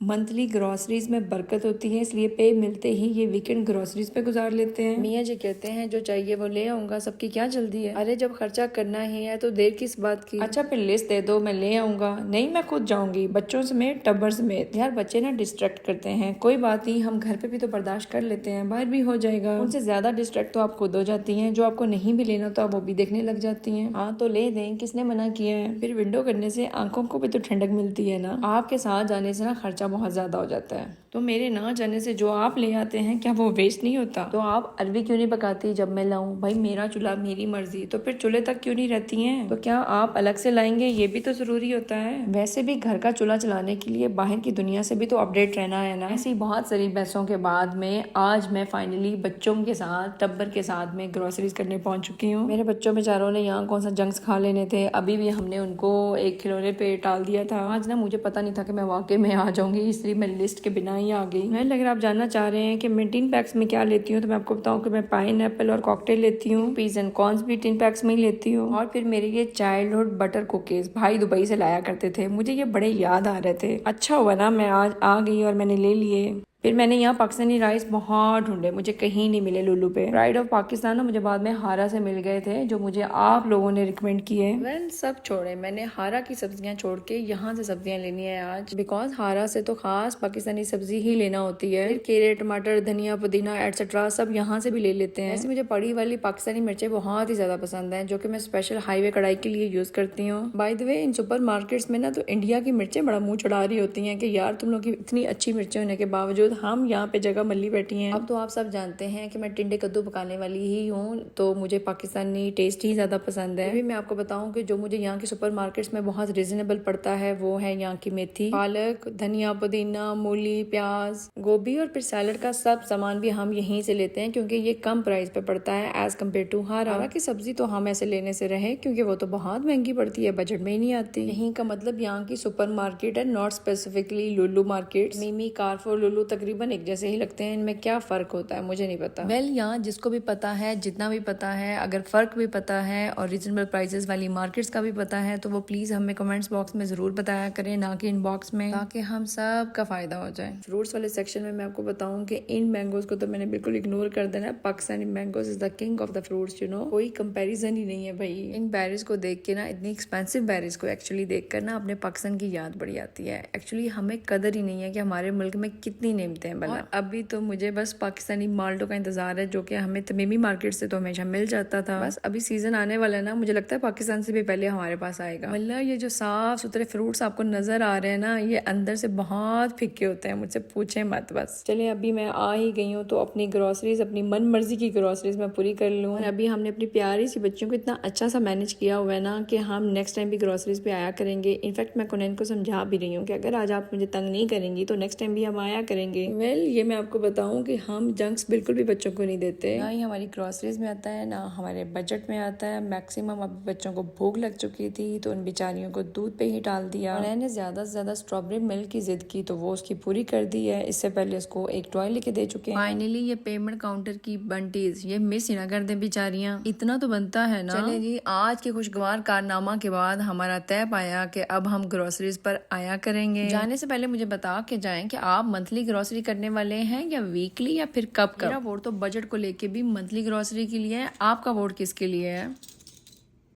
Monthly groceries में बरकत होती है, इसलिए पे मिलते ही ये वीकेंड ग्रोसरीज पे गुजार लेते हैं। मियाँ जी कहते हैं जो चाहिए वो ले आऊंगा, सबकी क्या जल्दी है। अरे जब खर्चा करना ही है तो देर किस बात की। अच्छा फिर लिस्ट दे दो, मैं ले आऊंगा। नहीं मैं खुद जाऊंगी, बच्चों समेत टब्बर समेत। यार बच्चे ना डिस्ट्रैक्ट करते हैं, कोई बात नहीं, हम घर पे भी तो बर्दाश्त कर लेते हैं, बाहर भी हो जाएगा। उनसे ज्यादा डिस्ट्रैक्ट तो आप खुद हो जाती हैं, जो आपको नहीं भी लेना तो आप वो भी देखने लग जाती हैं। हाँ तो ले दें, किसने मना किया है। फिर विंडो करने से आंखों को भी तो ठंडक मिलती है ना। आपके साथ जाने से ना खर्चा बहुत ज्यादा हो जाता है, तो मेरे ना जाने से जो आप ले आते हैं क्या वो वेस्ट नहीं होता। तो आप अरबी क्यों नहीं पकाती जब मैं लाऊं। भाई मेरा चूल्हा मेरी मर्जी, तो फिर चूल्हे तक क्यों नहीं रहती हैं। तो क्या आप अलग से लाएंगे, ये भी तो जरूरी होता है। वैसे भी घर का चूल्हा चलाने के लिए बाहर की दुनिया से भी तो अपडेट रहना है ना। ऐसी बहुत सारी बहसों के बाद में आज मैं फाइनली बच्चों के साथ टब्बर के साथ में ग्रोसरीज करने पहुंच चुकी हूँ। मेरे बच्चों बेचारों ने यहाँ कौन सा जंक्स खा लेने थे, अभी भी हमने उनको एक खिलौने पे टाल दिया था। आज ना मुझे पता नहीं था कि मैं वाकई में आ जाऊंगी, इसलिए मैं लिस्ट के बिना ही आ गई। मैं अगर आप जानना चाह रहे हैं कि मैं टिन पैक्स में क्या लेती हूँ, तो मैं आपको बताऊँ कि मैं पाइन एप्पल और कॉकटेल लेती हूँ, पीज एंड कॉर्न्स भी टिन पैक्स में ही लेती हूँ, और फिर मेरे ये चाइल्डहुड बटर कुकीज भाई दुबई से लाया करते थे, मुझे ये बड़े याद आ रहे थे। अच्छा हुआ ना मैं आज आ गई और मैंने ले लिए। फिर मैंने यहाँ पाकिस्तानी राइस बहुत ढूंढे, मुझे कहीं नहीं मिले लुलू पे। प्राइड ऑफ पाकिस्तान ना मुझे बाद में हारा से मिल गए थे, जो मुझे आप लोगों ने रिकमेंड किए। वेल सब छोड़े, मैंने हारा की सब्जियां छोड़ के यहाँ से सब्जियां लेनी है आज, बिकॉज हारा से तो खास पाकिस्तानी सब्जी ही लेना होती है। केले, टमाटर, धनिया, पुदीना एटसेट्रा सब यहाँ से भी ले लेते हैं। ऐसे मुझे पड़ी वाली पाकिस्तानी मिर्चें बहुत ही ज्यादा पसंद है, जो की मैं स्पेशल हाईवे कढ़ाई के लिए यूज करती हूँ। By the way in super markets में ना तो इंडिया की मिर्चें बड़ा मुंह चढ़ा रही होती है कि यार तुम लोग की इतनी अच्छी मिर्चें होने के बावजूद हम यहाँ पे जगह मल्ली बैठी हैं। अब तो आप सब जानते हैं कि मैं टिंडे कद्दू पकाने वाली ही हूँ, तो मुझे पाकिस्तानी टेस्ट ही ज्यादा पसंद है। अभी मैं आपको बताऊं कि जो मुझे यहाँ के सुपर मार्केट्स में बहुत रिजनेबल पड़ता है वो है यहाँ की मेथी, पालक, धनिया, पुदीना, मूली, प्याज, गोभी, और फिर सैलड का सब सामान भी हम यहीं से लेते हैं, क्योंकि ये कम प्राइस पे पड़ता है एज कम्पेयर टू हारा की सब्जी। तो हम ऐसे लेने से रहे, क्योंकि वो तो बहुत महंगी पड़ती है, बजट में ही नहीं आती। यहीं का मतलब यहाँ की सुपर मार्केट है, नॉट स्पेसिफिकली लुलू मार्केट। मिमी, कारफोर, लुलू तकरीबन एक जैसे ही लगते हैं, इनमें क्या फर्क होता है मुझे नहीं पता। वेल यहाँ जिसको भी पता है, जितना भी पता है, अगर फर्क भी पता है और रीजनेबल प्राइसेस वाली मार्केट्स का भी पता है, तो वो प्लीज हमें कमेंट्स बॉक्स में जरूर बताया करें, ना कि इनबॉक्स में, ताकि हम सब का फायदा हो जाए। फ्रूट्स वाले सेक्शन में मैं आपको बताऊं कि इन मैंगोज को तो मैंने बिल्कुल इग्नोर कर देना। Pakistani mangoes is the king of the fruits, you know, कोई कंपैरिजन ही नहीं है भाई। इन बेरीज को देख के ना, इतनी एक्सपेंसिव बेरीज को एक्चुअली देख कर ना अपने पाकिस्तान की याद बड़ी आती है। एक्चुअली हमें कदर ही नहीं है कि हमारे मुल्क में कितनी नेमतें हैं भला। अभी तो मुझे बस पाकिस्तानी माल्टो का इंतजार है, जो कि हमें तमीमी मार्केट से तो हमेशा मिल जाता था। बस अभी सीजन आने वाला है ना, मुझे लगता है पाकिस्तान से भी पहले हमारे पास आएगा। मतलब ये जो साफ सुथरे फ्रूट्स आपको नजर आ रहे हैं ना, ये अंदर से बहुत फिक्के होते हैं, मुझसे पूछे मत। बस चलिए अभी मैं आ ही गई हूँ, तो अपनी ग्रोसरीज, अपनी मन मर्जी की ग्रोसरीज मैं पूरी कर लूँ। और अभी हमने अपनी प्यारी सी बच्चियों को इतना अच्छा सा मैनेज किया हुआ है ना, कि हम नेक्स्ट टाइम भी ग्रोसरीज पे आया करेंगे। इनफैक्ट मैं कुनैन को समझा भी रही हूँ कि अगर आज आप मुझे तंग नहीं करेंगी तो नेक्स्ट टाइम भी हम आया करेंगे। वेल ये मैं आपको बताऊं कि हम जंक्स बिल्कुल भी बच्चों को नहीं देते, ना ही हमारी ग्रोसरीज में आता है, ना हमारे बजट में आता है। मैक्सिमम अब बच्चों को भूख लग चुकी थी, तो उन बेचारियों को दूध पे ही डाल दिया। मैंने ज्यादा से ज्यादा स्ट्रॉबेरी मिल्क की जिद की, तो वो उसकी पूरी कर दी है। इससे पहले उसको एक टॉय लेके दे चुके हैं। फाइनली ये पेमेंट काउंटर की बंटीज ये मिस ही ना कर दे बेचारियां, इतना तो बनता है ना। चले जी, आज के खुशगवार कारनामा के बाद हमारा तय पाया कि अब हम ग्रोसरीज पर आया करेंगे। जाने से पहले मुझे बता के जाएं कि आप मंथली ग्रोसरी करने वाले हैं या वीकली, या फिर कब। मेरा वोट तो बजट को लेके भी मंथली ग्रोसरी के लिए है, आपका वोट किसके लिए है?